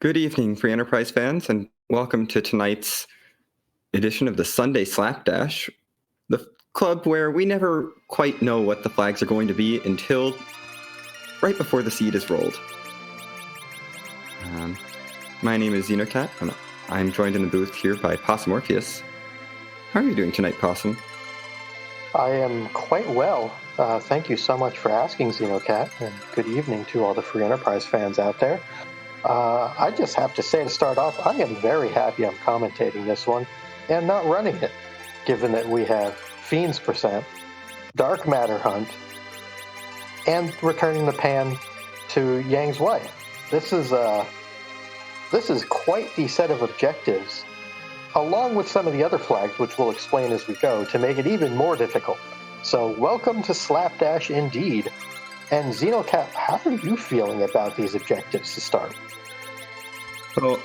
Good evening, Free Enterprise fans, and welcome to tonight's edition of the Sunday Slapdash, the club where we never quite know what the flags are going to be until right before the seed is rolled. My name is Xenocat, and I'm joined in the booth here by Possum Orpheus. How are you doing tonight, Possum? I am quite well. Thank you so much for asking, Xenocat, and good evening to all the Free Enterprise fans out there. I just have to say to start off, I am very happy I'm commentating this one and not running it, given that we have Fiends Percent, Dark Matter Hunt, and returning the pan to Yang's wife. This is quite the set of objectives, along with some of the other flags, which we'll explain as we go, to make it even more difficult. So welcome to Slapdash indeed. And Xenocat, how are you feeling about these objectives to start? Well,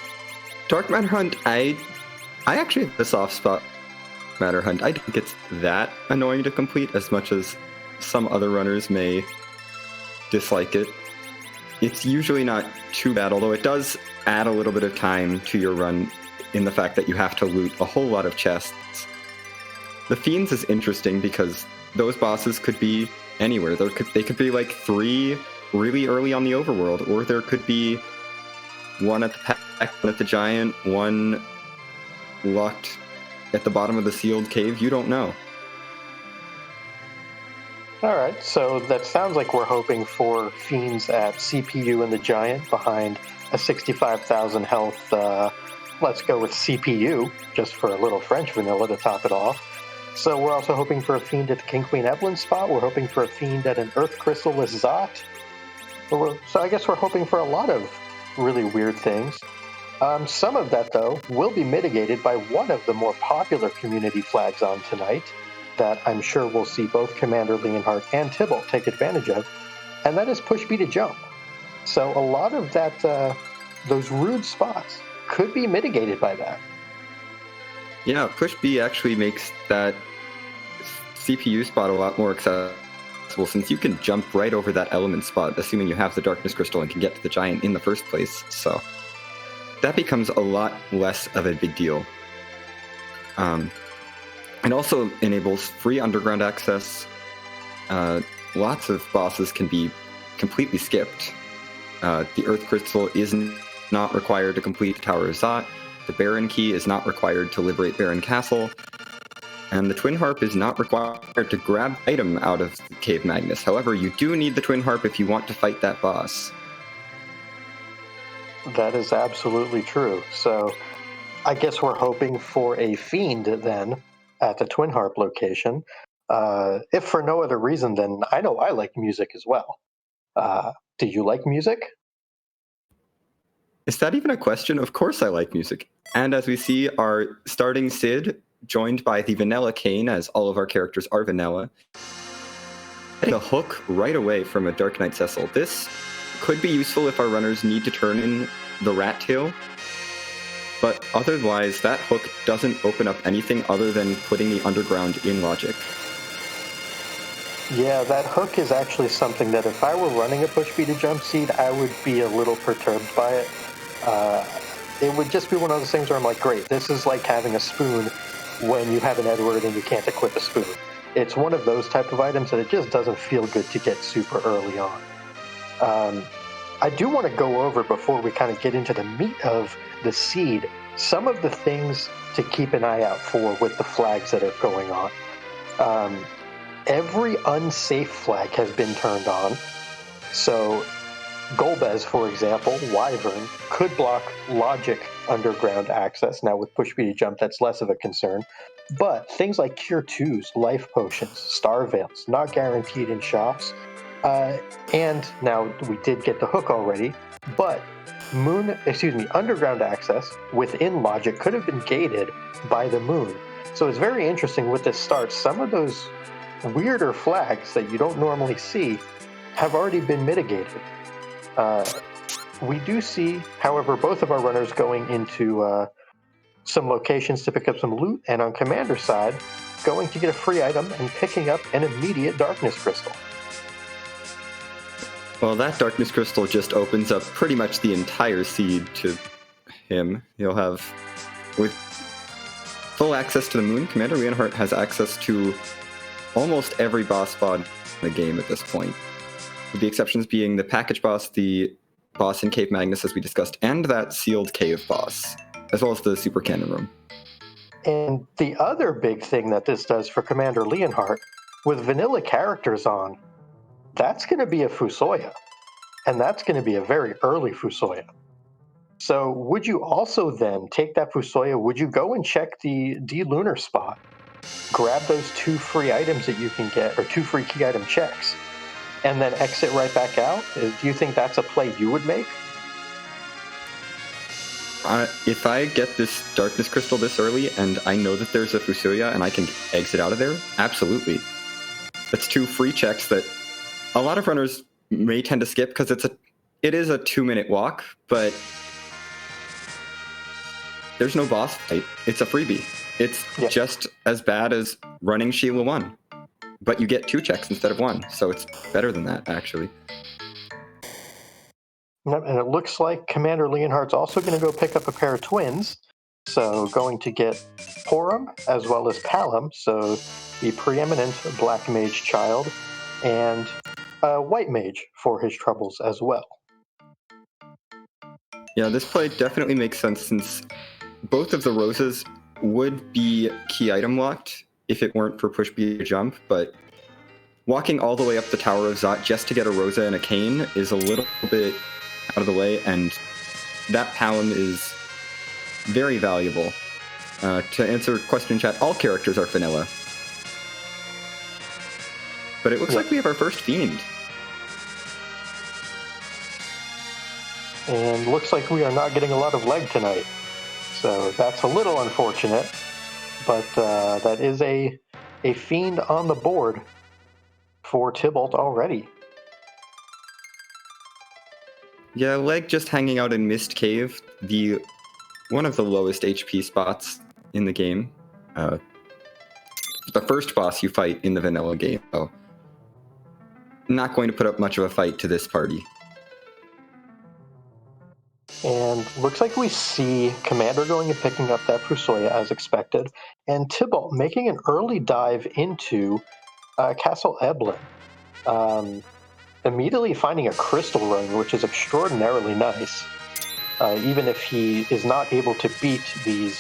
Dark Matter Hunt, I actually have a soft spot. Matter Hunt, I don't think it's that annoying to complete as much as some other runners may dislike it. It's usually not too bad, although it does add a little bit of time to your run in the fact that you have to loot a whole lot of chests. The Fiends is interesting because those bosses could be anywhere. They could be like 3 really early on the overworld, or there could be 1 at the pack, 1 at the giant, 1 locked at the bottom of the sealed cave. You don't know. All right, so that sounds like we're hoping for Fiends at CPU and the giant behind a 65,000 health. Let's go with CPU, just for a little French vanilla to top it off. So we're also hoping for a Fiend at the King Queen Evelyn spot. We're hoping for a Fiend at an Earth Crystal-less Zot. So I guess we're hoping for a lot of really weird things. Some of that, though, will be mitigated by one of the more popular community flags on tonight that I'm sure we'll see both Commander Leonhardt and Tybalt take advantage of, and that is Push B to Jump. So a lot of that, those rude spots could be mitigated by that. Yeah, Push B actually makes that CPU spot a lot more accessible since you can jump right over that element spot, assuming you have the Darkness Crystal and can get to the giant in the first place. So that becomes a lot less of a big deal. It also enables free underground access. Lots of bosses can be completely skipped. The Earth Crystal is not required to complete the Tower of Zot. The Baron Key is not required to liberate Baron Castle. And the Twin Harp is not required to grab item out of the Cave Magnus. However, you do need the Twin Harp if you want to fight that boss. That is absolutely true. So I guess we're hoping for a Fiend then at the Twin Harp location. If for no other reason, then I know I like music as well. Do you like music? Is that even a question? Of course I like music. And as we see, our starting Sid, joined by the Vanilla Kane, as all of our characters are vanilla, getting a hook right away from a Dark Knight Cecil. This could be useful if our runners need to turn in the Rat Tail, but otherwise that hook doesn't open up anything other than putting the underground in logic. Yeah, that hook is actually something that if I were running a Push B to Jump seed, I would be a little perturbed by it. It would just be one of those things where I'm like, great, this is like having a spoon when you have an Edward and you can't equip a spoon. It's one of those type of items that it just doesn't feel good to get super early on. I do want to go over, before we kind of get into the meat of the seed, some of the things to keep an eye out for with the flags that are going on. Every unsafe flag has been turned on. So Golbez, for example, Wyvern, could block logic underground access. Now with Push B to Jump, that's less of a concern. But things like Cure 2s, Life Potions, Star Veils, not guaranteed in shops. And now we did get the hook already, but underground access within logic could have been gated by the moon. So it's very interesting with this start. Some of those weirder flags that you don't normally see have already been mitigated. We do see, however, both of our runners going into some locations to pick up some loot, and on Commander's side, going to get a free item and picking up an immediate Darkness Crystal. Well, that Darkness Crystal just opens up pretty much the entire seed to him. He'll have, with full access to the moon, Commander Leonhardt has access to almost every boss spot in the game at this point, with the exceptions being the package boss, the boss in Cave Magnus, as we discussed, and that sealed cave boss, as well as the Super Cannon Room. And the other big thing that this does for Commander Leonhardt, with vanilla characters on, that's going to be a Fusoya. And that's going to be a very early Fusoya. So would you also then take that Fusoya, would you go and check the D-Lunar spot, grab those 2 free items that you can get, or 2 free key item checks, and then exit right back out? Do you think that's a play you would make? If I get this Darkness Crystal this early, and I know that there's a Fusoya and I can exit out of there, absolutely. That's 2 free checks that a lot of runners may tend to skip because it is a 2-minute walk, but there's no boss fight. It's a freebie. It's just as bad as running Sheila 1, but you get 2 checks instead of 1, so it's better than that, actually. And it looks like Commander Leonhardt's also going to go pick up a pair of twins. So going to get Porum as well as Palom, so the preeminent Black Mage child, and White Mage for his troubles as well. Yeah, this play definitely makes sense since both of the roses would be key item locked if it weren't for push B to jump, but walking all the way up the Tower of Zot just to get a Rosa and a Cane is a little bit out of the way, and that Palom is very valuable. To answer question in chat, all characters are vanilla. But it looks like we have our first Fiend. And looks like we are not getting a lot of leg tonight. So that's a little unfortunate, but that is a Fiend on the board for Tybalt already. Yeah, leg just hanging out in Mist Cave, one of the lowest HP spots in the game. The first boss you fight in the vanilla game, so not going to put up much of a fight to this party. And looks like we see Commander going and picking up that Fusoya as expected, and Tybalt making an early dive into Castle Eblin. Immediately finding a crystal ring, which is extraordinarily nice. Even if he is not able to beat these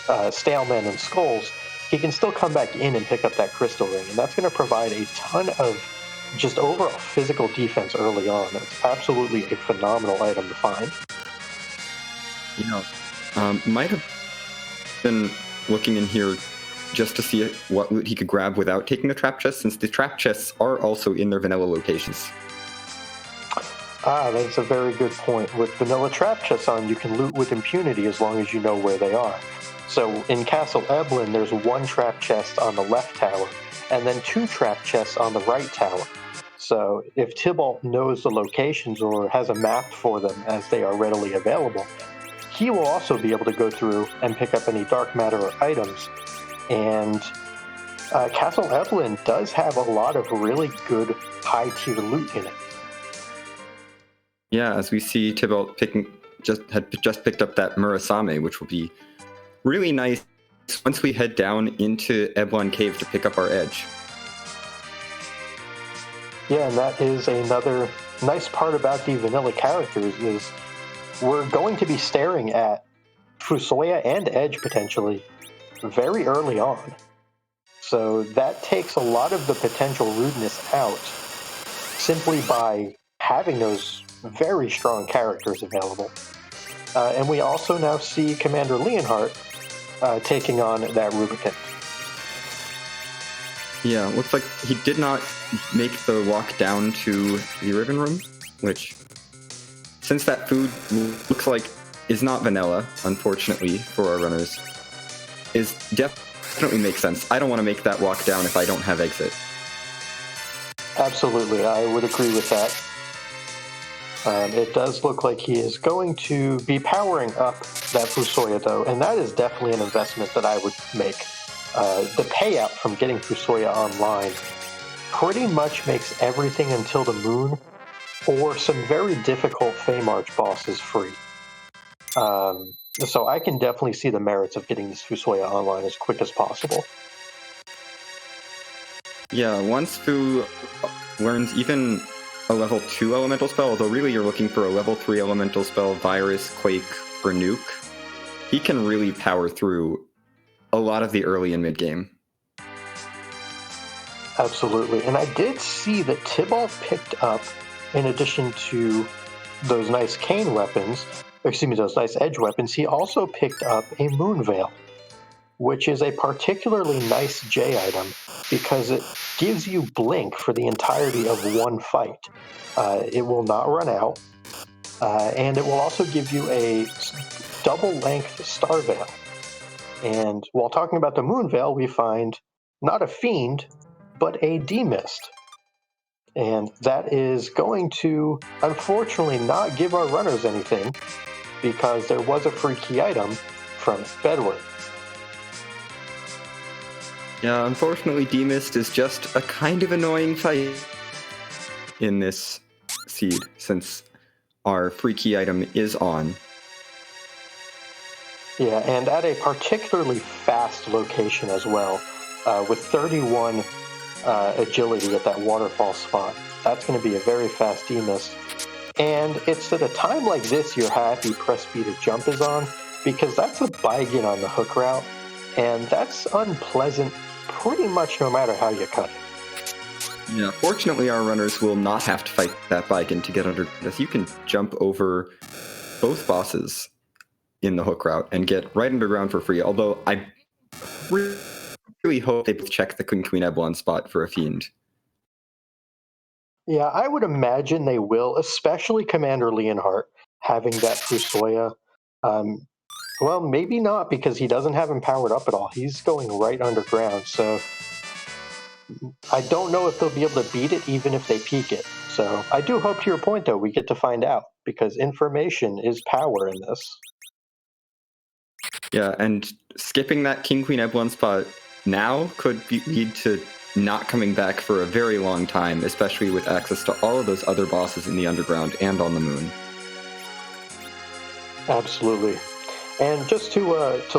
Stalemen and Skulls, he can still come back in and pick up that crystal ring, and that's going to provide a ton of just overall physical defense early on. It's absolutely a phenomenal item to find. You know, might have been looking in here just to see what loot he could grab without taking the trap chest, since the trap chests are also in their vanilla locations. That's a very good point. With vanilla trap chests on, you can loot with impunity as long as you know where they are. So in Castle Eblin, there's 1 trap chest on the left tower, and then 2 trap chests on the right tower. So if Tybalt knows the locations or has a map for them as they are readily available, he will also be able to go through and pick up any dark matter items. And Castle Evelyn does have a lot of really good high-tier loot in it. Yeah, as we see Tybalt had just picked up that Murasame, which will be really nice once we head down into Eblon Cave to pick up our edge. Yeah, and that is another nice part about the vanilla characters is we're going to be staring at Fusoya and Edge potentially very early on. So that takes a lot of the potential rudeness out simply by having those very strong characters available. And we also now see Commander Leonhardt taking on that Rubicon. Yeah, looks like he did not make the walk down to the Ribbon Room, which, since that food looks like is not vanilla, unfortunately for our runners, is definitely makes sense. I don't want to make that walk down if I don't have exit. Absolutely, I would agree with that. It does look like he is going to be powering up that Fusoya, though, and that is definitely an investment that I would make. The payout from getting Fusoya online pretty much makes everything until the moon or some very difficult Feymarch bosses free. So I can definitely see the merits of getting this Fusoya online as quick as possible. Yeah, once Fu learns even a level 2 elemental spell, although really you're looking for a level 3 elemental spell, Virus, Quake, or Nuke, he can really power through a lot of the early and mid game. Absolutely. And I did see that Tibalt picked up, in addition to those nice cane weapons, those nice edge weapons, he also picked up a Moon Veil, which is a particularly nice J item because it gives you blink for the entirety of one fight. It will not run out, and it will also give you a double-length Star Veil. And while talking about the Moon Veil, we find not a Fiend, but a D-Mist. And that is going to, unfortunately, not give our runners anything because there was a free key item from Bedward. Yeah, unfortunately, D-Mist is just a kind of annoying fight in this seed, since our free key item is on. Yeah, and at a particularly fast location as well, with 31 agility at that waterfall spot. That's going to be a very fast D-Mist. And it's at a time like this you're happy press B to jump is on, because that's a Baigen on the hook route, and that's unpleasant pretty much no matter how you cut it. Yeah, fortunately our runners will not have to fight that Baigen to get under this. You can jump over both bosses in the hook route and get right underground for free, although I really hope they both check the Queen Ebelon spot for a Fiend. Yeah, I would imagine they will, especially Commander Leonhardt having that Fusoya. Well, maybe not because he doesn't have him powered up at all. He's going right underground, so I don't know if they'll be able to beat it even if they peak it. So I do hope, to your point, though, we get to find out because information is power in this. Yeah, and skipping that King Queen Ebelon spot now could lead to not coming back for a very long time, especially with access to all of those other bosses in the underground and on the moon. Absolutely. And just to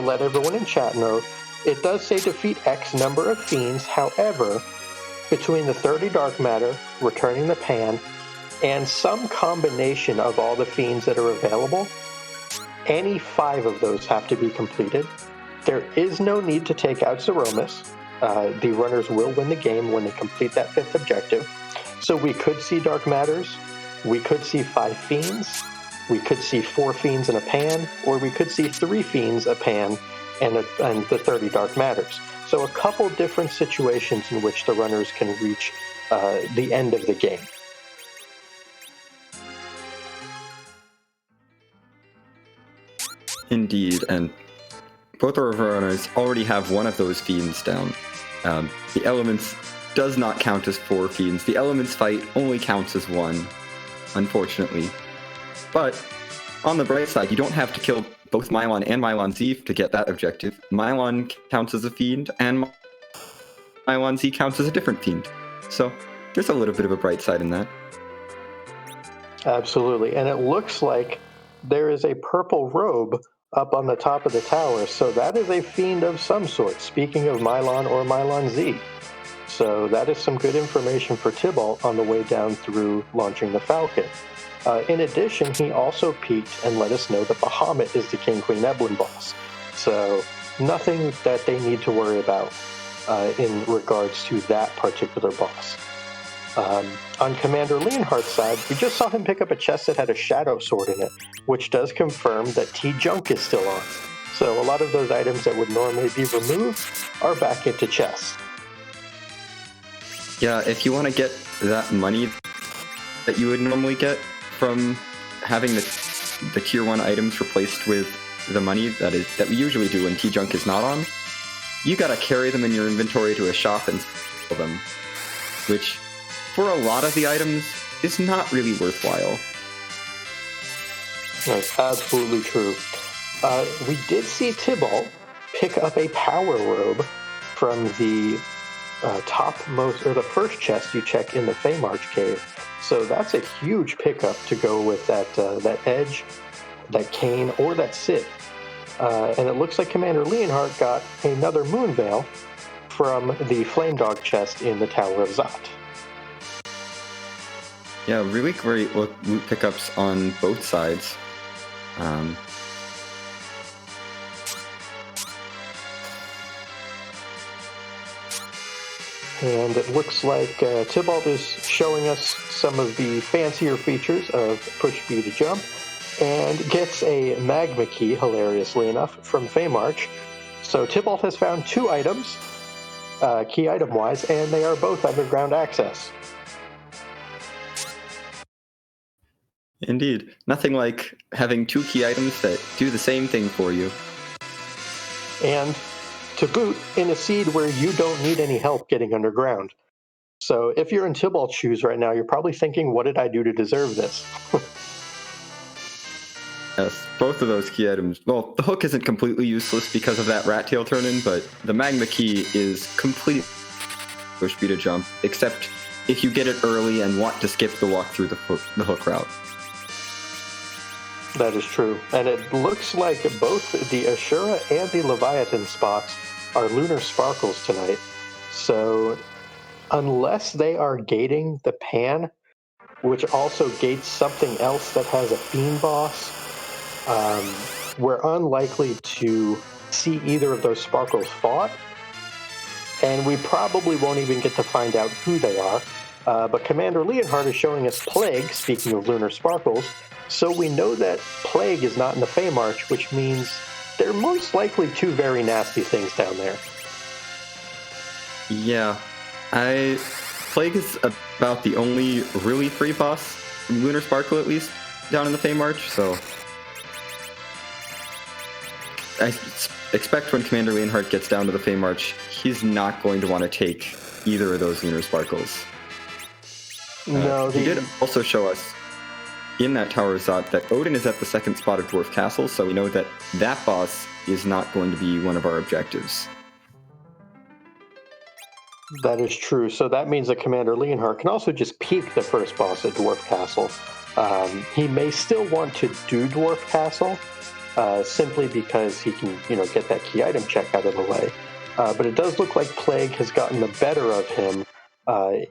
let everyone in chat know, it does say defeat X number of fiends. However, between the 30 dark matter, returning the pan, and some combination of all the fiends that are available, any 5 of those have to be completed. There is no need to take out Zeromus. The runners will win the game when they complete that 5th objective. So we could see dark matters, we could see 5 fiends, we could see 4 fiends in a pan, or we could see 3 fiends, a pan, and the 30 dark matters. So a couple different situations in which the runners can reach the end of the game. Indeed, and both our runners already have one of those fiends down. The elements does not count as 4 fiends. The elements fight only counts as 1, unfortunately. But on the bright side, you don't have to kill both Mylon and Mylon Z to get that objective. Mylon counts as a fiend, and Mylon Z counts as a different fiend. So there's a little bit of a bright side in that. Absolutely, and it looks like there is a purple robe up on the top of the tower, so that is a fiend of some sort, speaking of Mylon or Mylon Z. So that is some good information for Tibalt on the way down through launching the Falcon. In addition, he also peeked and let us know that Bahamut is the King Queen Ebelin boss. So nothing that they need to worry about in regards to that particular boss. On Commander Leonhardt's side, we just saw him pick up a chest that had a shadow sword in it, which does confirm that T-Junk is still on. So a lot of those items that would normally be removed are back into chests. Yeah, if you want to get that money that you would normally get from having the tier 1 items replaced with the money that we usually do when T-Junk is not on, you gotta carry them in your inventory to a shop and sell them, which for a lot of the items is not really worthwhile. That's absolutely true. We did see Tibalt pick up a power robe from the topmost, or the first chest you check in the Feymarch cave. So that's a huge pickup to go with that Edge, that Kane, or that Sid. And it looks like Commander Leonhardt got another Moon Veil from the Flame Dog chest in the Tower of Zot. Yeah, really great loot pickups on both sides. And it looks like Tybalt is showing us some of the fancier features of Push B to Jump, and gets a Magma Key, hilariously enough, from Feymarch. So Tybalt has found 2 items, key item-wise, and they are both underground access. Indeed. Nothing like having 2 key items that do the same thing for you. And to boot, in a seed where you don't need any help getting underground. So if you're in Tybalt's shoes right now, you're probably thinking, what did I do to deserve this? Yes, both of those key items. Well, the hook isn't completely useless because of that rat tail turn-in, but the Magma Key is complete Push B to Jump, except if you get it early and want to skip the walk through the hook route. That is true. And it looks like both the Ashura and the Leviathan spots are Lunar Sparkles tonight. So unless they are gating the Pan, which also gates something else that has a Fiend boss, we're unlikely to see either of those Sparkles fought. And we probably won't even get to find out who they are. But Commander Leonhardt is showing us Plague, speaking of Lunar Sparkles. So we know that Plague is not in the Feymarch, which means they're most likely 2 very nasty things down there. Yeah. Plague is about the only really free boss from Lunar Sparkle, at least, down in the Feymarch, so I expect when Commander Leonhardt gets down to the Feymarch, he's not going to want to take either of those Lunar Sparkles. No, he did also show us in that Tower of Zot that Odin is at the 2nd spot of Dwarf Castle, so we know that that boss is not going to be one of our objectives. That is true. So that means that Commander Leonhardt can also just peek the first boss at Dwarf Castle. He may still want to do Dwarf Castle, simply because he can, get that key item check out of the way. But it does look like Plague has gotten the better of him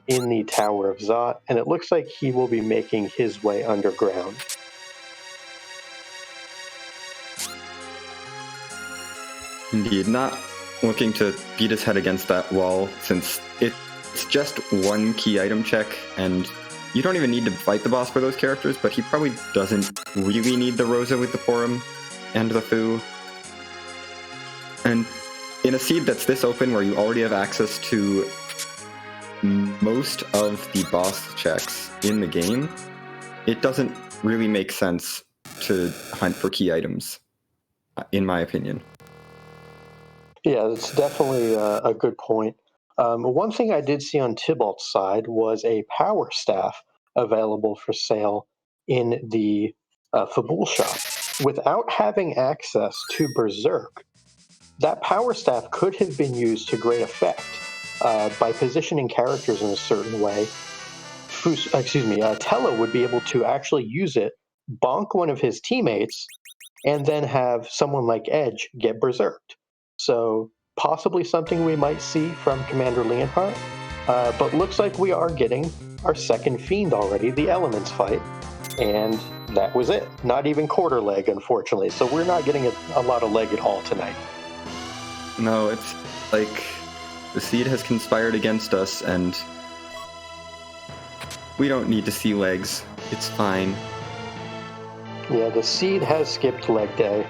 in the Tower of Zot, and it looks like he will be making his way underground. Indeed, not looking to beat his head against that wall, since it's just 1 key item check, and you don't even need to fight the boss for those characters, but he probably doesn't really need the Rosa with the Forum and the Fu. And in a seed that's this open, where you already have access to most of the boss checks in the game, it doesn't really make sense to hunt for key items, in my opinion. Yeah, that's definitely a good point. One thing I did see on Tybalt's side was a power staff available for sale in the Fabul shop. Without having access to Berserk, that power staff could have been used to great effect by positioning characters in a certain way. Tello would be able to actually use it, bonk one of his teammates, and then have someone like Edge get berserked. So possibly something we might see from Commander Leonhardt, but looks like we are getting our 2nd Fiend already, the Elements fight, and that was it. Not even quarter leg, unfortunately, so we're not getting a lot of leg at all tonight. No, it's like the seed has conspired against us, and we don't need to see legs. It's fine. Yeah, the seed has skipped leg day.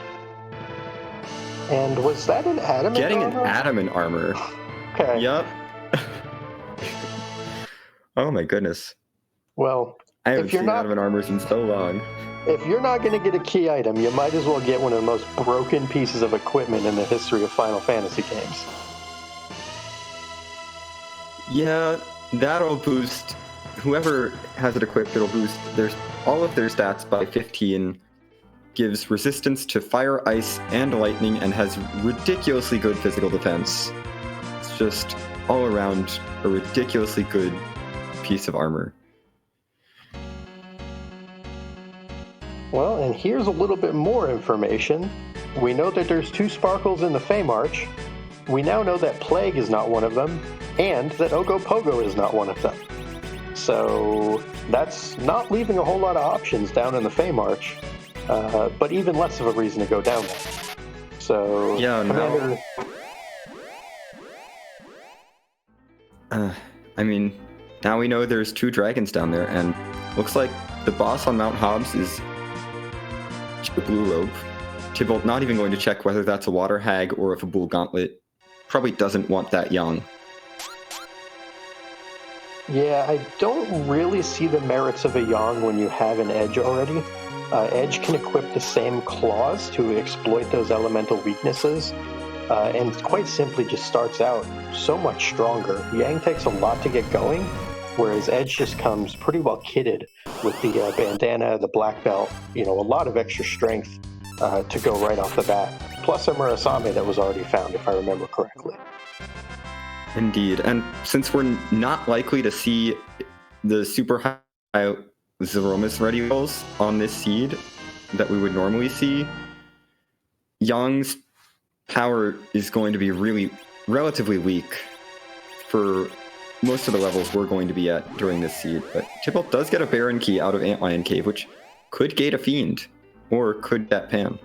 And was that an adamant Getting armor? an adamant armor. Okay. Yup. Oh my goodness. Well, I haven't seen adamant armors in so long. If you're not going to get a key item, you might as well get one of the most broken pieces of equipment in the history of Final Fantasy games. Yeah, that'll boost. Whoever has it equipped, it'll boost all of their stats by 15, gives resistance to fire, ice, and lightning, and has ridiculously good physical defense. It's just all around a ridiculously good piece of armor. Well, and here's a little bit more information. We know that there's 2 sparkles in the Feymarch. We now know that Plague is not one of them, and that Ogopogo is not one of them. So that's not leaving a whole lot of options down in the Feymarch, but even less of a reason to go down there. So, Yeah, Commander... I mean, now we know there's 2 dragons down there, and looks like the boss on Mount Hobbs is the Blue Robe. Tybalt not even going to check whether that's a Water Hag or if a Bull Gauntlet. Probably doesn't want that young. Yeah, I don't really see the merits of a Yang when you have an Edge already. Edge can equip the same claws to exploit those elemental weaknesses, and quite simply just starts out so much stronger. Yang takes a lot to get going, whereas Edge just comes pretty well kitted with the bandana, the black belt, a lot of extra strength to go right off the bat. Plus a Murasame that was already found, if I remember correctly. Indeed, and since we're not likely to see the super high Zeromus ready rolls on this seed that we would normally see, Yang's power is going to be relatively weak for most of the levels we're going to be at during this seed. But Tybalt does get a Baron Key out of Antlion Cave, which could gate a Fiend, or could that Pan.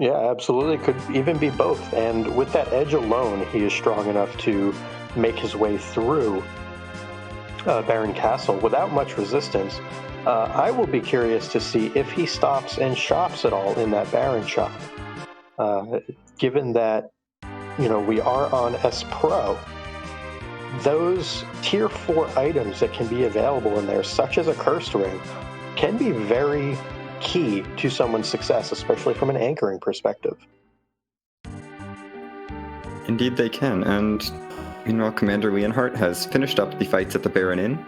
Yeah, absolutely. Could even be both. And with that Edge alone, he is strong enough to make his way through Baron Castle without much resistance. I will be curious to see if he stops and shops at all in that Baron shop. Given that, we are on S Pro, those tier 4 items that can be available in there, such as a Cursed Ring, can be very key to someone's success, especially from an anchoring perspective. Indeed they can, and meanwhile Commander Leonhardt has finished up the fights at the Baron Inn,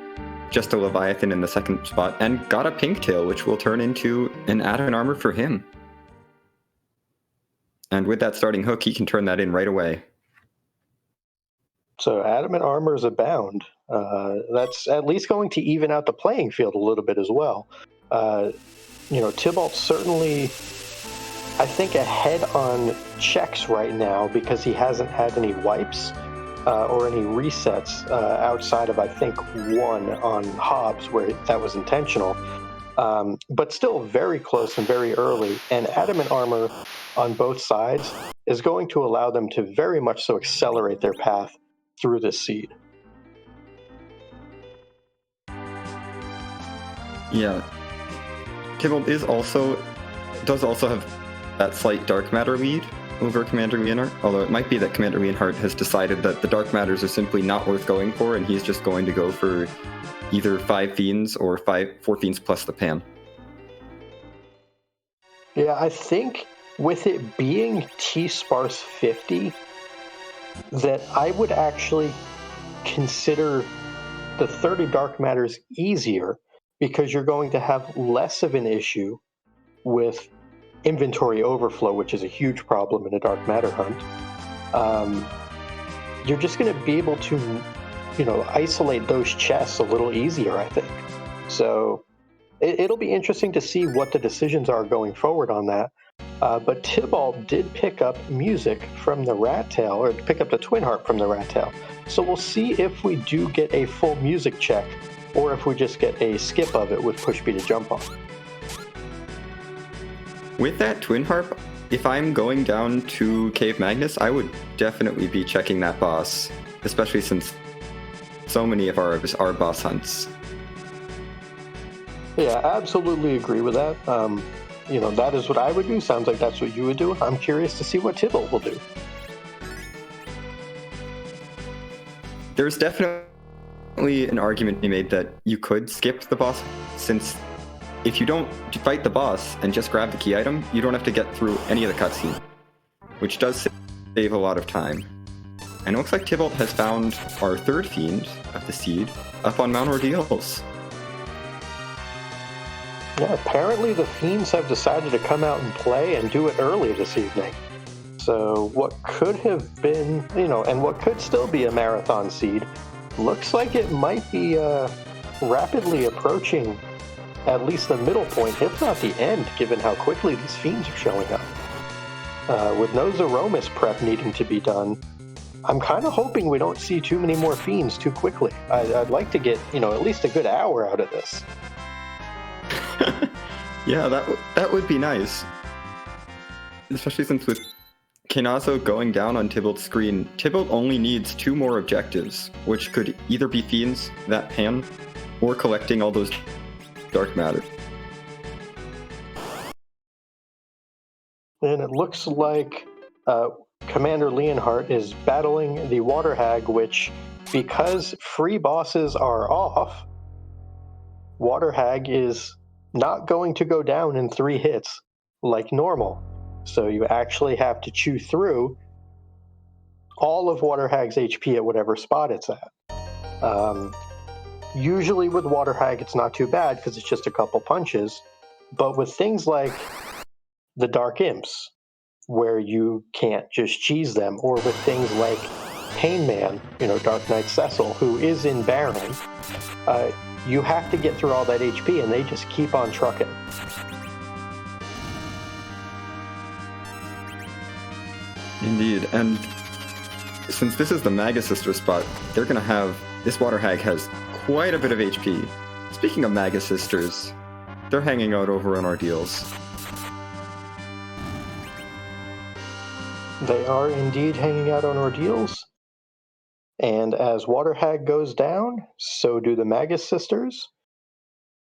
just a Leviathan in the second spot, and got a Pink Tail, which will turn into an adamant armor for him. And with that starting hook, he can turn that in right away. So adamant armors abound. That's at least going to even out the playing field a little bit as well. Tybalt's certainly, I think, ahead on checks right now because he hasn't had any wipes or any resets outside of, I think, one on Hobbs where that was intentional. But still very close and very early. And adamant armor on both sides is going to allow them to very much so accelerate their path through this seed. Yeah. Tybalt does also have that slight dark matter lead over Commander Leonhardt, although it might be that Commander Leonhardt has decided that the dark matters are simply not worth going for, and he's just going to go for either 5 Fiends or 4 Fiends plus the Pan. Yeah, I think with it being T-Sparse 50, that I would actually consider the 30 dark matters easier because you're going to have less of an issue with inventory overflow, which is a huge problem in a dark matter hunt. You're just going to be able to, isolate those chests a little easier, I think. So it'll be interesting to see what the decisions are going forward on that. But Tybalt did pick up music from the Rat Tail, or pick up the Twin Harp from the Rat Tail. So we'll see if we do get a full music check, or if we just get a skip of it with push B to jump on. With that Twin Harp, if I'm going down to Cave Magnus, I would definitely be checking that boss, especially since so many of ours are boss hunts. Yeah, I absolutely agree with that. That is what I would do. Sounds like that's what you would do. I'm curious to see what Tybalt will do. There's definitely an argument to be made that you could skip the boss, since if you don't fight the boss and just grab the key item, you don't have to get through any of the cutscene, which does save a lot of time. And it looks like Tybalt has found our 3rd Fiend of the seed up on Mount Ordeals. Yeah, apparently the Fiends have decided to come out and play and do it early this evening. So what could have been, and what could still be a marathon seed, looks like it might be rapidly approaching at least the middle point, if not the end, given how quickly these fiends are showing up. With no Zeromus prep needing to be done, I'm kind of hoping we don't see too many more fiends too quickly. I'd like to get, at least a good hour out of this. Yeah, that would be nice. Especially since with Kenazo going down on Tybalt's screen, Tybalt only needs 2 more objectives, which could either be fiends that pan, or collecting all those dark matter. And it looks like Commander Leonhardt is battling the Water Hag, which, because free bosses are off, Water Hag is not going to go down in 3 hits like normal. So you actually have to chew through all of Water Hag's HP at whatever spot it's at. Usually with Water Hag, it's not too bad because it's just a couple punches. But with things like the Dark Imps, where you can't just cheese them, or with things like Pain Man, Dark Knight Cecil, who is in Baron, you have to get through all that HP, and they just keep on trucking. Indeed, and since this is the Maga Sister spot, they're gonna have... This Water Hag has quite a bit of HP. Speaking of Maga Sisters, they're hanging out over on Ordeals. They are indeed hanging out on Ordeals. And as Water Hag goes down, so do the Magus Sisters.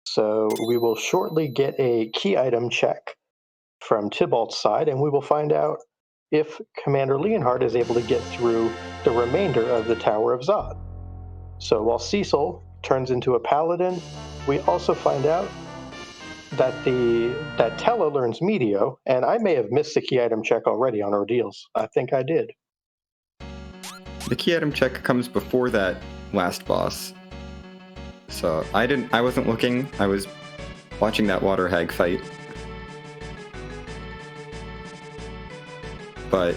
So we will shortly get a key item check from Tybalt's side, and we will find out if Commander Leonhardt is able to get through the remainder of the Tower of Zod. So while Cecil turns into a paladin, we also find out that Tella learns Medio, and I may have missed the key item check already on Ordeals. I think I did. The key item check comes before that last boss. So I wasn't looking, I was watching that Water Hag fight. But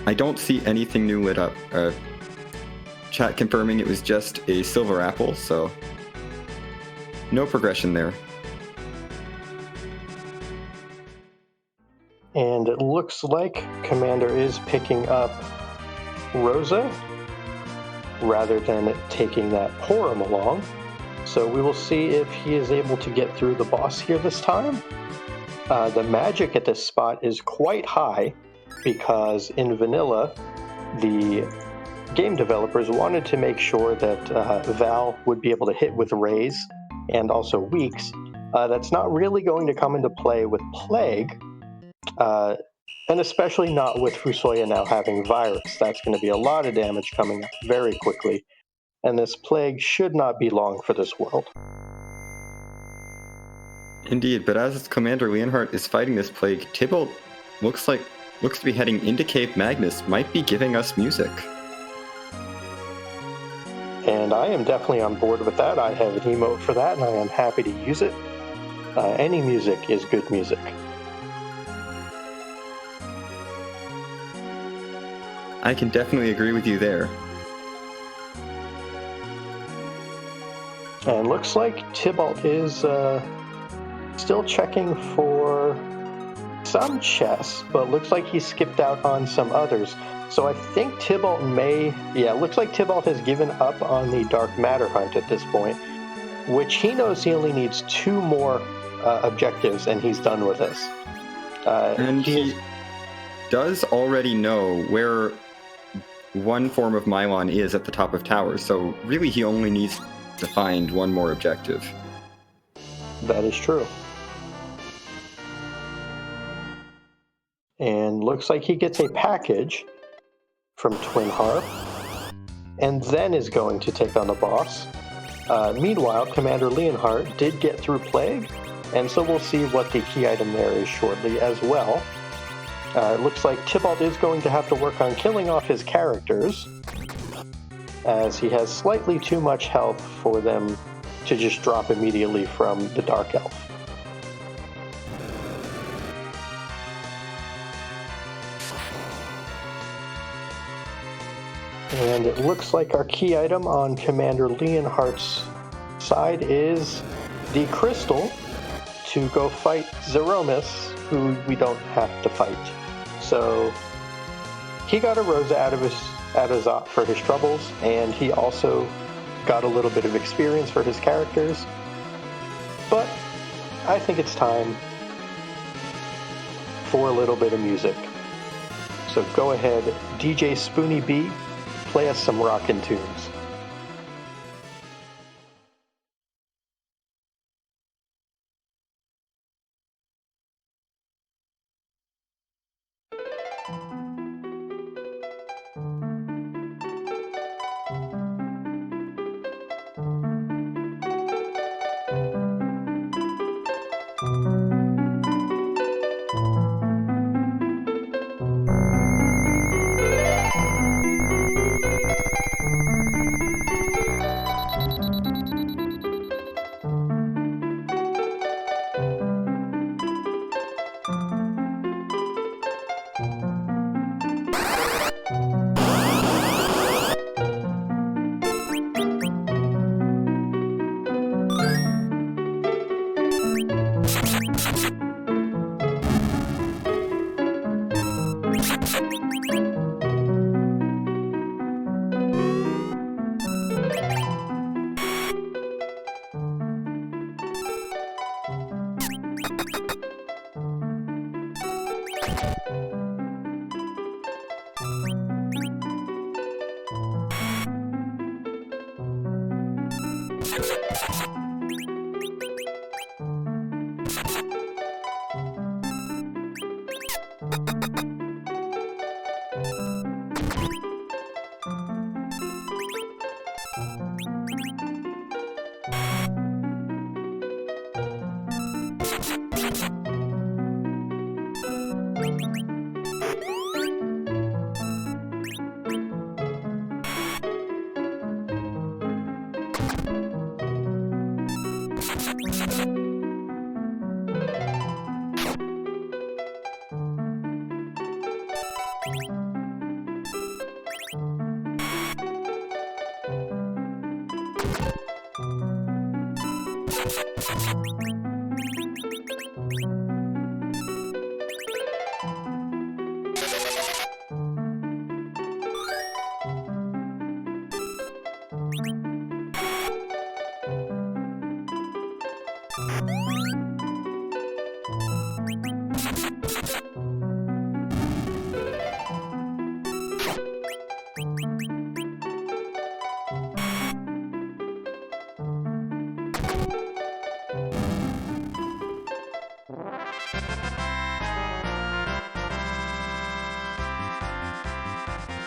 I don't see anything new lit up. Chat confirming it was just a silver apple, so no progression there. And it looks like Commander is picking up Rosa rather than taking that Porum along. So we will see if he is able to get through the boss here this time. The magic at this spot is quite high because in vanilla, the game developers wanted to make sure that Val would be able to hit with Rays and also Weaks. That's not really going to come into play with Plague, and especially not with Fusoya now having Virus. That's going to be a lot of damage coming up very quickly, and this Plague should not be long for this world. Indeed, but as Commander Leonhardt is fighting this Plague, Tybalt looks to be heading into Cape Magnus, might be giving us music. And I am definitely on board with that. I have an emote for that, and I am happy to use it. Any music is good music. I can definitely agree with you there. And looks like Tybalt is still checking for some chests, but looks like he skipped out on some others. So I think Tybalt looks like Tybalt has given up on the Dark Matter hunt at this point, which he knows he only needs 2 more objectives, and he's done with this. And he does already know where one form of Mylon is at the top of towers, so really he only needs to find 1 more objective. That is true. And looks like he gets a package from Twin Harp, and then is going to take on the boss. Meanwhile, Commander Leonhardt did get through Plague, and so we'll see what the key item there is shortly as well. It looks like Tybalt is going to have to work on killing off his characters, as he has slightly too much health for them to just drop immediately from the Dark Elf. And it looks like our key item on Commander Leonhardt's side is the crystal to go fight Zeromus, who we don't have to fight. So he got a Rosa out of Zot for his troubles, and he also got a little bit of experience for his characters. But I think it's time for a little bit of music. So go ahead, DJ Spoony B, play us some rockin' tunes.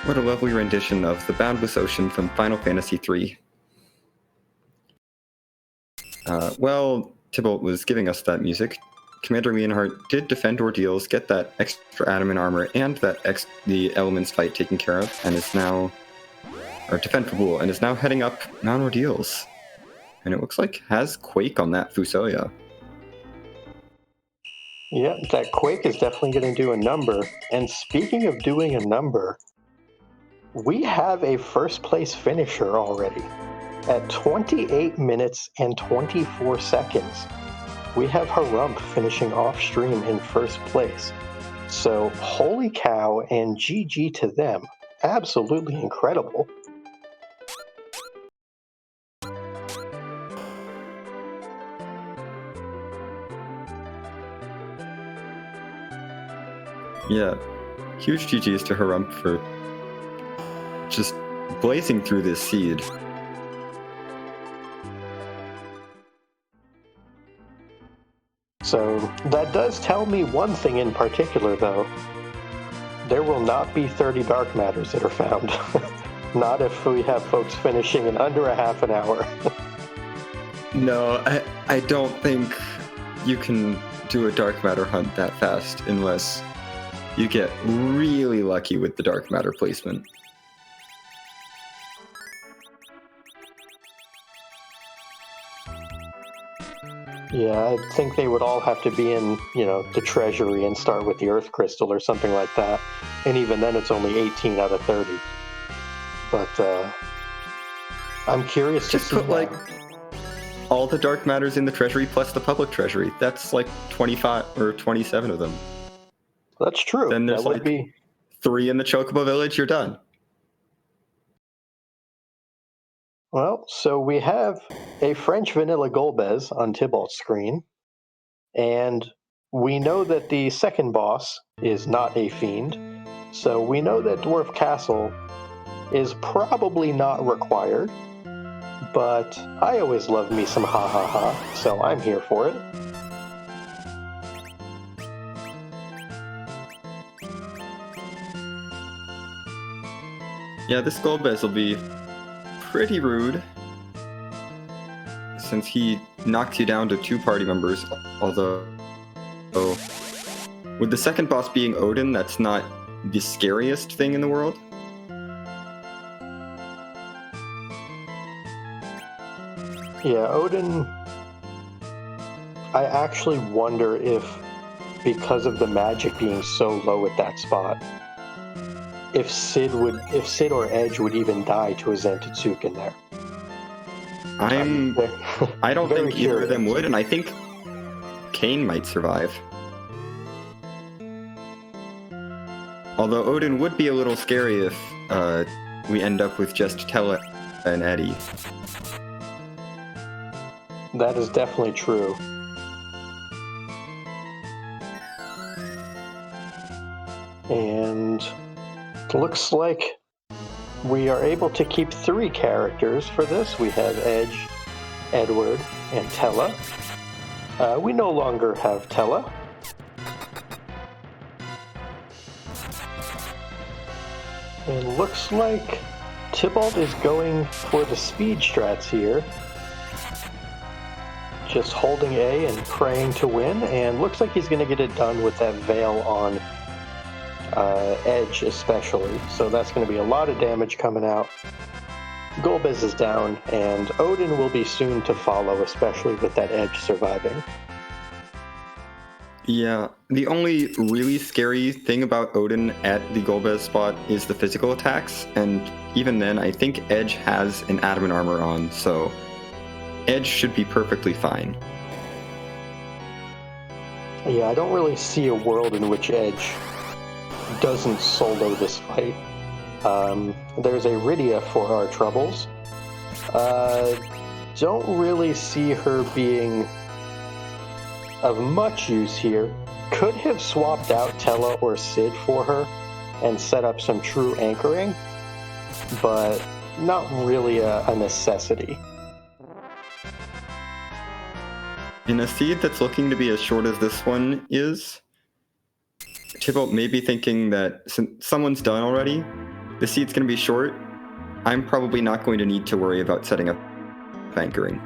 What a lovely rendition of The Boundless Ocean from Final Fantasy III. While Tybalt was giving us that music, Commander Leonhardt did defend Ordeals, get that extra adamant armor and the elements fight taken care of, and is now, or defend Kabul, and is now heading up Mount Ordeals. And it looks like has Quake on that Fusoya. Yeah, that Quake is definitely going to do a number. And speaking of doing a number, we have a first place finisher already. At 28 minutes and 24 seconds, we have Harump finishing off stream in first place. So, holy cow and GG to them. Absolutely incredible. Yeah, huge GGs to Harump for just blazing through this seed. So that does tell me one thing in particular, though. There will not be 30 dark matters that are found. Not if we have folks finishing in under a half an hour. No, I don't think you can do a dark matter hunt that fast unless you get really lucky with the dark matter placement. Yeah, I think they would all have to be in, the treasury and start with the Earth Crystal or something like that. And even then, it's only 18 out of 30. But I'm curious to see. all the dark matters in the treasury plus the public treasury. That's like 25 or 27 of them. That's true. Then there's that would like be 3 in the Chocobo Village, you're done. well. So we have a French vanilla Golbez on Tybalt's screen, and we know that the second boss is not a fiend. So we know that Dwarf Castle is probably not required. But I always love me some ha ha ha, so I'm here for it. Yeah, this Golbez will be pretty rude, since he knocks you down to 2 party members, although with the second boss being Odin, that's not the scariest thing in the world. Yeah, Odin, I actually wonder if, because of the magic being so low at that spot, if Sid or Edge would even die to a Zantetsuken there. I don't very think either of them curious. would, and I think Kane might survive. Although Odin would be a little scary if we end up with just Tella and Eddie. That is definitely true. And looks like we are able to keep 3 characters for this. We have Edge, Edward, and Tella. We no longer have Tella. And looks like Tybalt is going for the speed strats here. Just holding A and praying to win, and looks like he's going to get it done with that Veil on Edge especially. So that's going to be a lot of damage coming out. Golbez is down, and Odin will be soon to follow, especially with that Edge surviving. Yeah, the only really scary thing about Odin at the Golbez spot is the physical attacks, and even then, I think Edge has an adamant armor on, so Edge should be perfectly fine. Yeah, I don't really see a world in which Edge doesn't solo this fight. There's a Rydia for our troubles. Don't really see her being of much use here. Could have swapped out Tella or Sid for her and set up some true anchoring, but not really a necessity. In a seed that's looking to be as short as this one is, Tybalt may be thinking that since someone's done already, the seed's going to be short, I'm probably not going to need to worry about setting up anchoring.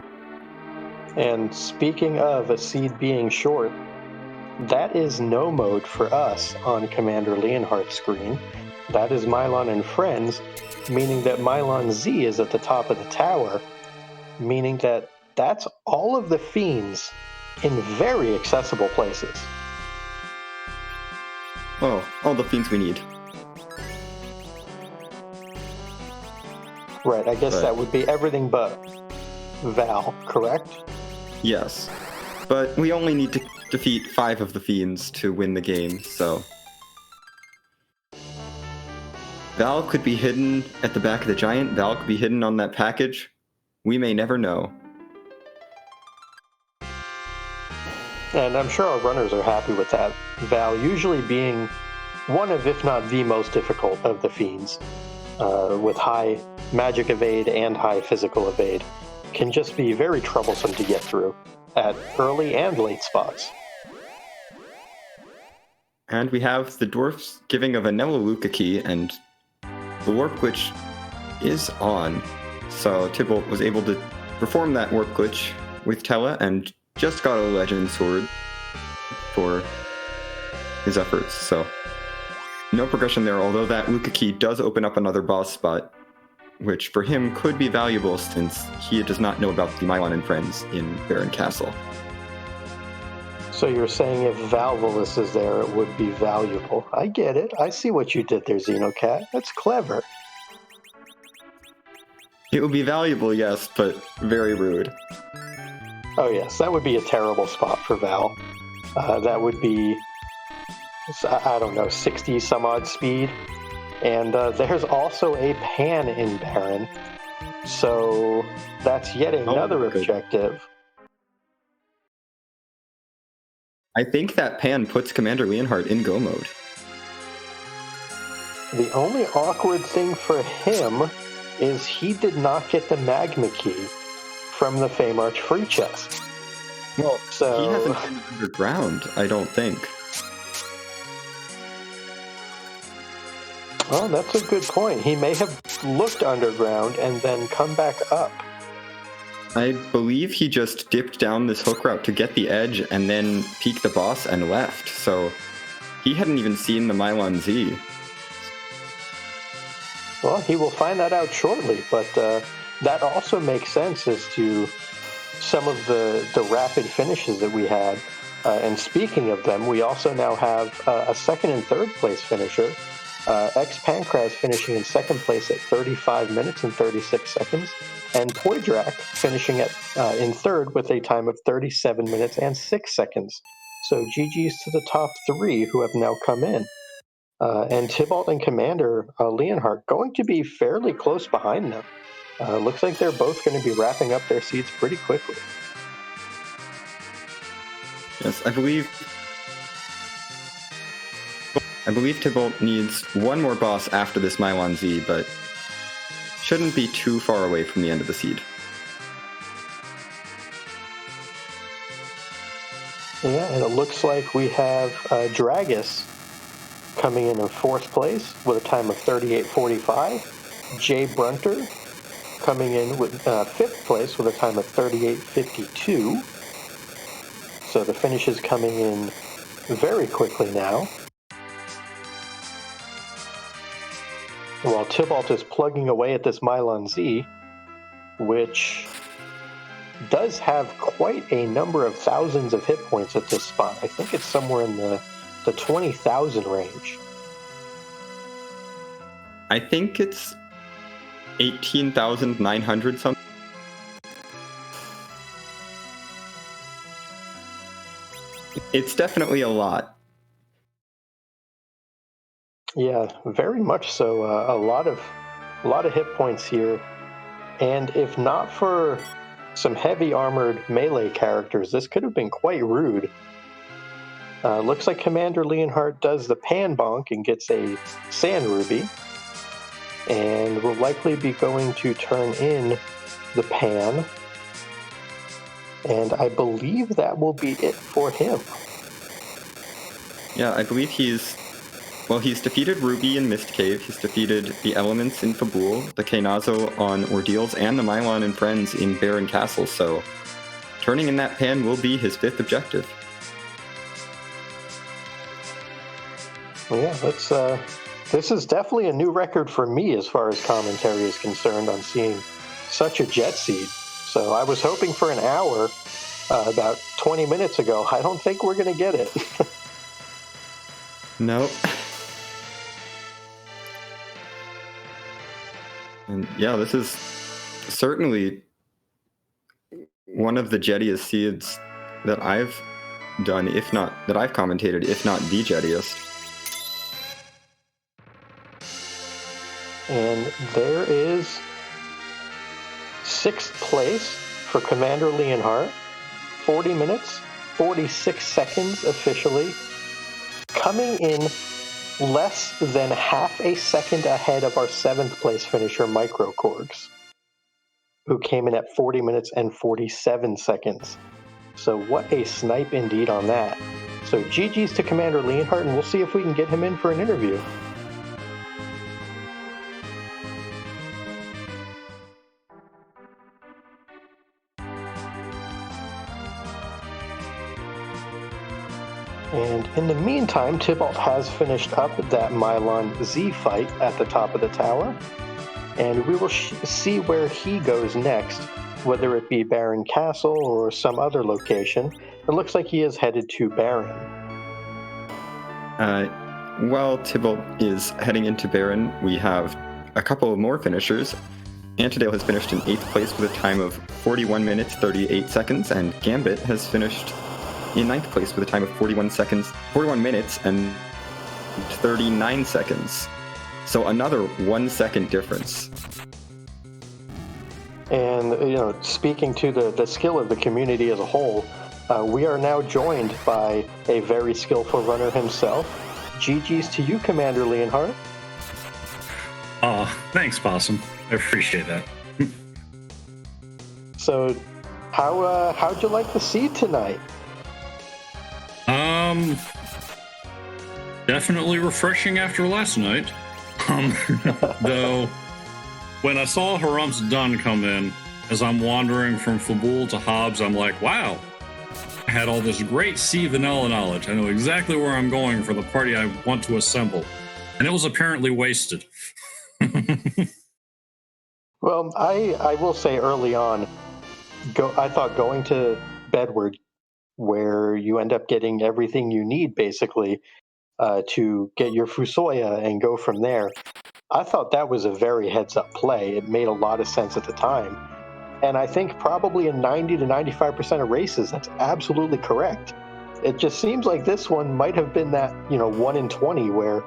And speaking of a seed being short, that is no mode for us on Commander Leonhardt's screen. That is Mylon and Friends, meaning that Mylon Z is at the top of the tower, meaning that that's all of the fiends in very accessible places. Oh, all the fiends we need. Right, I guess that would be everything but Val, correct? Yes. But we only need to defeat 5 of the fiends to win the game, so... Val could be hidden at the back of the giant, Val could be hidden on that package. We may never know. And I'm sure our runners are happy with that. Val usually being one of, if not the most difficult of the fiends, with high magic evade and high physical evade, can just be very troublesome to get through at early and late spots. And we have the dwarfs giving a vanilla Luca key, and the warp glitch is on. So Tybalt was able to perform that warp glitch with Tella and just got a legend sword for his efforts. So no progression there, although that Luca key does open up another boss spot, which for him could be valuable since he does not know about the Mylon and Friends in Baron Castle. So you're saying if Valvolus is there, it would be valuable. I get it. I see what you did there, Xenocat. That's clever. It would be valuable, yes, but very rude. Oh yes, that would be a terrible spot for Val. That would be, I don't know, 60 some odd speed. And there's also a pan in Baron. So that's yet another objective. I think that pan puts Commander Leonhardt in go mode. The only awkward thing for him is he did not get the Magma Key from the Feymarch free chest. Well, he hasn't been underground, I don't think. Well, that's a good point. He may have looked underground and then come back up. I believe he just dipped down this hook route to get the edge and then peeked the boss and left. So he hadn't even seen the Mylon Z. Well, he will find that out shortly, but that also makes sense as to some of the rapid finishes that we had. And speaking of them, we also now have a second and third place finisher. Pancraz finishing in second place at 35 minutes and 36 seconds, and Poidrak finishing in third with a time of 37 minutes and 6 seconds. So GG's to the top three who have now come in. And Tybalt and Commander Leonhardt going to be fairly close behind them. Looks like they're both going to be wrapping up their seats pretty quickly. Yes, I believe Tybalt needs one more boss after this Mylon Z, but shouldn't be too far away from the end of the seed. Yeah, and it looks like we have Dragus coming in fourth place with a time of 38:45. Jay Brunter coming in with fifth place with a time of 38:52. So the finish is coming in very quickly now. While Tybalt is plugging away at this Mylon Z, which does have quite a number of thousands of hit points at this spot. I think it's somewhere in the 20,000 range. I think it's 18,900 something. It's definitely a lot. Yeah, very much so. A lot of hit points here, and if not for some heavy armored melee characters, this could have been quite rude. Looks like Commander Leonhardt does the pan bonk and gets a sand ruby, and will likely be going to turn in the pan. And I believe that will be it for him. Yeah, I believe he's defeated Ruby in Mist Cave, he's defeated the Elements in Fabul, the Keinazo on Ordeals, and the Mylon and Friends in Baron Castle, so turning in that pan will be his fifth objective. Well, yeah, this is definitely a new record for me as far as commentary is concerned on seeing such a jet seed. So I was hoping for an hour about 20 minutes ago. I don't think we're going to get it. Nope. And yeah, this is certainly one of the jettiest seeds that I've done, if not that I've commentated, if not the jettiest. And there is sixth place for Commander Leonhardt. 40 minutes, 46 seconds officially. Coming in less than half a second ahead of our seventh place finisher, Microcorgs, who came in at 40 minutes and 47 seconds. So what a snipe indeed on that. So GG's to Commander Leonhardt, and we'll see if we can get him in for an interview. And in the meantime, Tybalt has finished up that Mylon Z fight at the top of the tower, and we will see where he goes next, whether it be Baron Castle or some other location. It looks like he is headed to Baron. While Tybalt is heading into Baron, we have a couple of more finishers. Antedale has finished in 8th place with a time of 41 minutes 38 seconds, and Gambit has finished in 9th place with a time of 41 minutes and 39 seconds. So another 1 second difference. And, speaking to the skill of the community as a whole, we are now joined by a very skillful runner himself. GG's to you, Commander Leonhardt. Thanks, Possum. I appreciate that. So, how'd you like the seed tonight? Definitely refreshing after last night. Though, when I saw Harum's Dun come in, as I'm wandering from Fabul to Hobbs, I'm like, wow, I had all this great sea vanilla knowledge. I know exactly where I'm going for the party I want to assemble. And it was apparently wasted. Well, I will say early on, I thought going to Bedward, where you end up getting everything you need, basically, to get your Fusoya and go from there, I thought that was a very heads-up play. It made a lot of sense at the time. And I think probably in 90 to 95% of races, that's absolutely correct. It just seems like this one might have been that, 1 in 20 where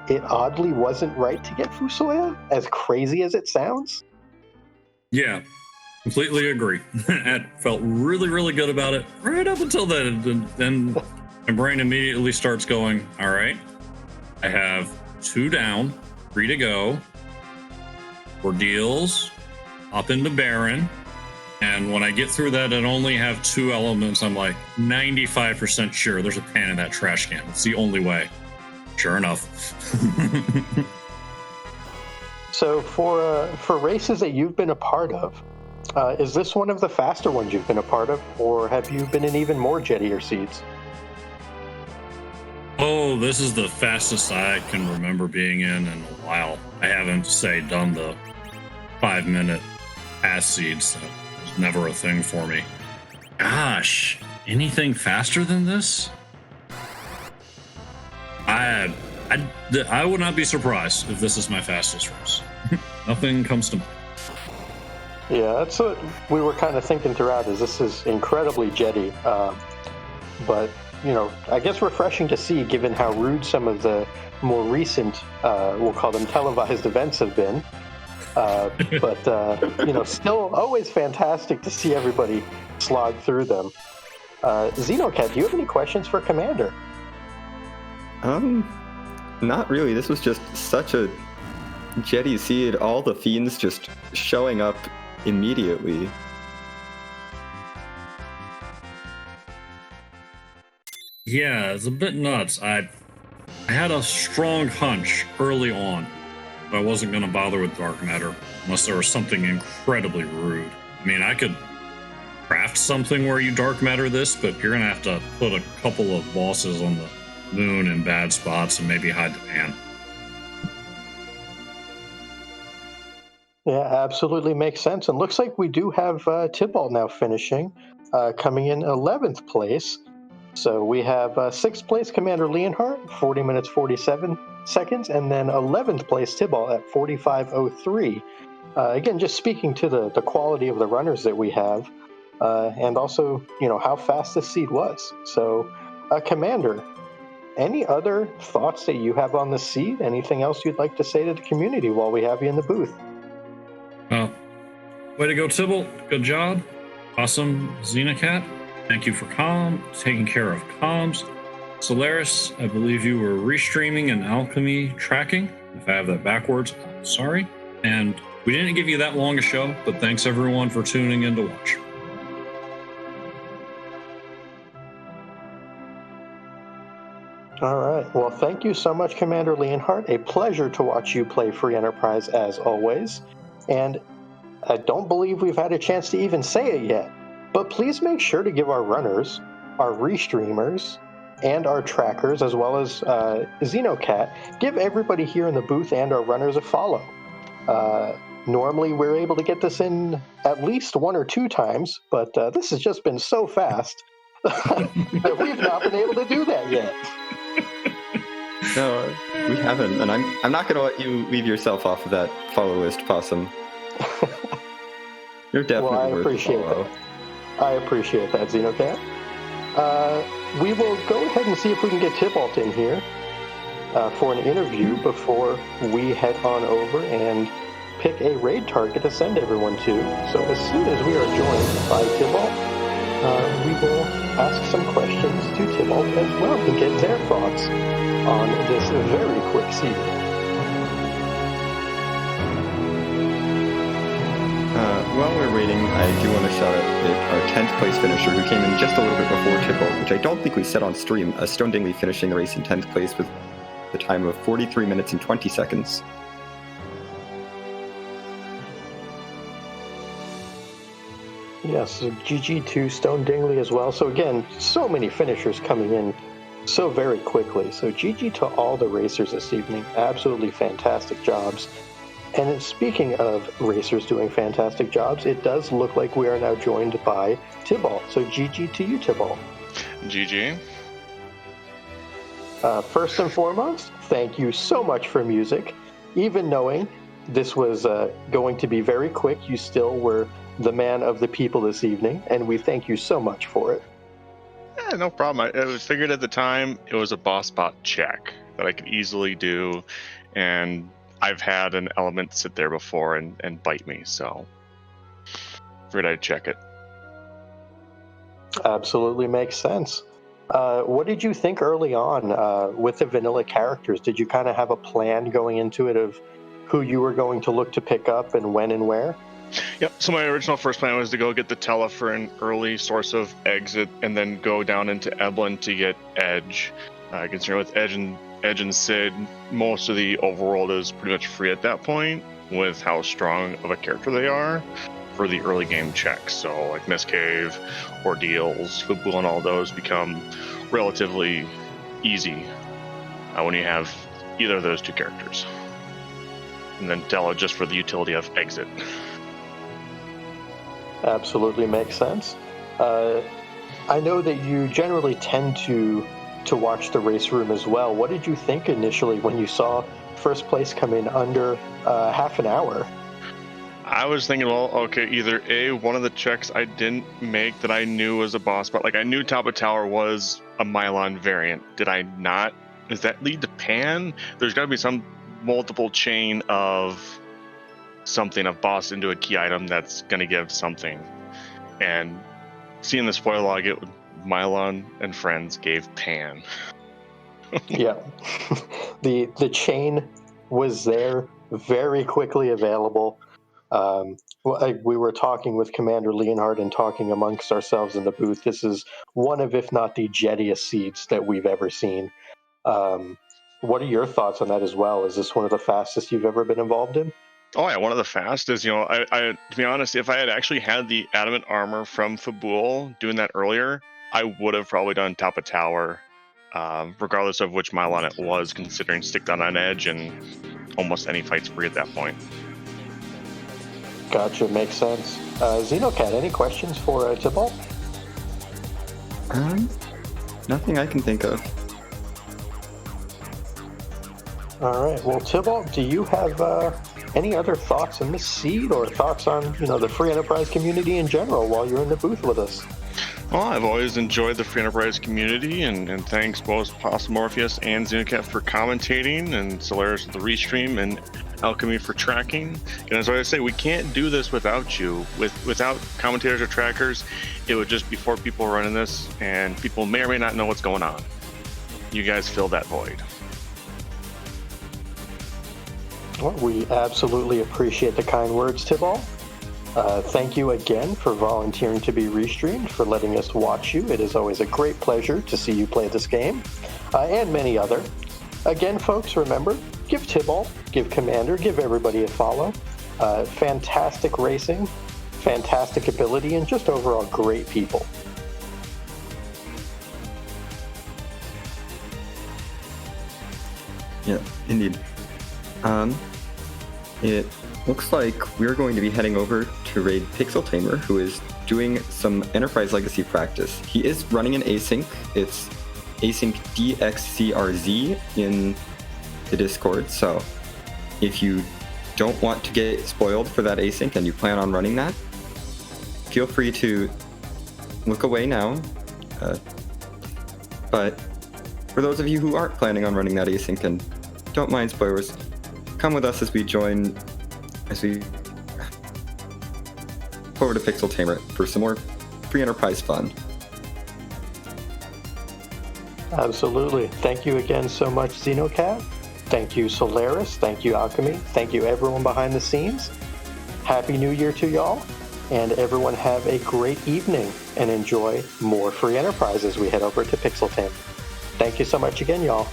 it oddly wasn't right to get Fusoya, as crazy as it sounds. Yeah, completely agree. I felt really, really good about it right up until then my brain immediately starts going, all right, I have 2 down, 3 to go, Ordeals, hop into Baron, and when I get through that and only have 2 elements, I'm like 95% sure there's a pan in that trash can. It's the only way. Sure enough. So for races that you've been a part of, is this one of the faster ones you've been a part of, or have you been in even more Jettier seeds? Oh, this is the fastest I can remember being in a while. I haven't, done the 5-minute pass seeds. That was never a thing for me. Gosh, anything faster than this? I would not be surprised if this is my fastest race. Nothing comes to mind. Yeah, that's what we were kind of thinking throughout, is this is incredibly Jetty. But, I guess refreshing to see, given how rude some of the more recent, we'll call them televised events have been. But still always fantastic to see everybody slog through them. Xenocat, do you have any questions for Commander? Not really. This was just such a Jetty seed. All the fiends just showing up immediately. Yeah, it's a bit nuts. I had a strong hunch early on that I wasn't going to bother with dark matter unless there was something incredibly rude. I mean, I could craft something where you dark matter this, but you're going to have to put a couple of bosses on the moon in bad spots and maybe hide the pan. Yeah, absolutely makes sense. And looks like we do have Tybalt now finishing, coming in 11th place. So we have 6th place Commander Leonhardt, 40 minutes 47 seconds, and then 11th place Tybalt at 45:03. Again, just speaking to the quality of the runners that we have, and also, how fast this seed was. So, Commander, any other thoughts that you have on the seed? Anything else you'd like to say to the community while we have you in the booth? Way to go, Tybalt. Good job. Awesome, Xenocat. Thank you for taking care of comms. Solaris, I believe you were restreaming and alchemy tracking. If I have that backwards, I'm sorry. And we didn't give you that long a show, but thanks everyone for tuning in to watch. All right. Well, thank you so much, Commander Leonhardt. A pleasure to watch you play Free Enterprise as always. And I don't believe we've had a chance to even say it yet, but please make sure to give our runners, our restreamers, and our trackers, as well as Xenocat, give everybody here in the booth and our runners a follow. Normally, we're able to get this in at least 1 or 2 times, but this has just been so fast that we've not been able to do that yet. No, we haven't, and I'm not going to let you leave yourself off of that follow list, Possum. You're definitely Well, I worth appreciate a follow. that. I appreciate that, Xenocat. We will go ahead and see if we can get Tybalt in here for an interview before we head on over and pick a raid target to send everyone to. So as soon as we are joined by Tybalt, we will ask some questions to Tybalt as well and get their thoughts on this very quick seed. While we're waiting, I do want to shout out our 10th place finisher who came in just a little bit before Tybalt, which I don't think we said on stream. Stone Dingley finishing the race in 10th place with the time of 43 minutes and 20 seconds. Yes, so GG to Stone Dingley as well. So again, so many finishers coming in so very quickly. So GG to all the racers this evening. Absolutely fantastic jobs. And speaking of racers doing fantastic jobs, it does look like we are now joined by Tybalt. So GG to you, Tybalt. GG. First and foremost, thank you so much for music. Even knowing this was going to be very quick, you still were the man of the people this evening, and we thank you so much for it. Yeah, no problem. It was figured at the time it was a boss bot check that I could easily do, and I've had an element sit there before and bite me, so figured I'd check it. Absolutely makes sense. What did you think early on with the vanilla characters? Did you kind of have a plan going into it of who you were going to look to pick up and when and where? Yep, so my original first plan was to go get the Tela for an early source of exit and then go down into Eblin to get Edge. Considering with Edge and Sid, most of the overworld is pretty much free at that point with how strong of a character they are for the early game checks. So like Mist Cave, Ordeals, Fubu, and all those become relatively easy when you have either of those two characters. And then Tela just for the utility of exit. Absolutely makes sense. I know that you generally tend to watch the race room as well. What did you think initially when you saw first place come in under half an hour? I was thinking, well, okay, either A, one of the checks I didn't make that I knew was a boss, but like I knew Top of Tower was a Mylon variant. Did I not? Does that lead to Pan? There's got to be some multiple chain of something, of boss into a key item that's going to give something. And seeing the spoiler log, it Mylon and friends gave Pan. Yeah. The chain was there, very quickly available. We were talking with Commander Leonhard and talking amongst ourselves in the booth. This is one of, if not the jettiest seeds that we've ever seen. What are your thoughts on that as well? Is this one of the fastest you've ever been involved in? Oh yeah, one of the fastest. You know, I to be honest, if I had actually had the adamant armor from Fabul doing that earlier, I would have probably done Top of Tower, regardless of which Mylon it was, considering stick down on edge and almost any fight's free at that point. Gotcha, makes sense. Xenocat, any questions for Tybalt? Nothing I can think of. All right. Well, Tybalt, do you have any other thoughts on this seed or thoughts on the free enterprise community in general while you're in the booth with us? Well, I've always enjoyed the free enterprise community, and thanks both Morpheus and Xenocat for commentating, and Solaris for the restream, and Alchemy for tracking. And as I say, we can't do this without you. Without commentators or trackers, it would just be 4 people running this, and people may or may not know what's going on. You guys fill that void. Well, we absolutely appreciate the kind words, Tybalt. Thank you again for volunteering to be restreamed, for letting us watch you. It is always a great pleasure to see you play this game, and many other. Again, folks, remember, give Tybalt, give Commander, give everybody a follow. Fantastic racing, fantastic ability, and just overall great people. Yeah, indeed. It looks like we're going to be heading over to raid Pixel Tamer, who is doing some Enterprise Legacy practice. He is running an async. It's async DXCRZ in the Discord, so if you don't want to get spoiled for that async and you plan on running that, feel free to look away now. But for those of you who aren't planning on running that async and don't mind spoilers, come with us as we go over to Pixel Tamer for some more free enterprise fun. Absolutely. Thank you again so much, Xenocat. Thank you, Solaris. Thank you, Alchemy. Thank you, everyone behind the scenes. Happy New Year to y'all. And everyone have a great evening and enjoy more free enterprise as we head over to Pixel Tamer. Thank you so much again, y'all.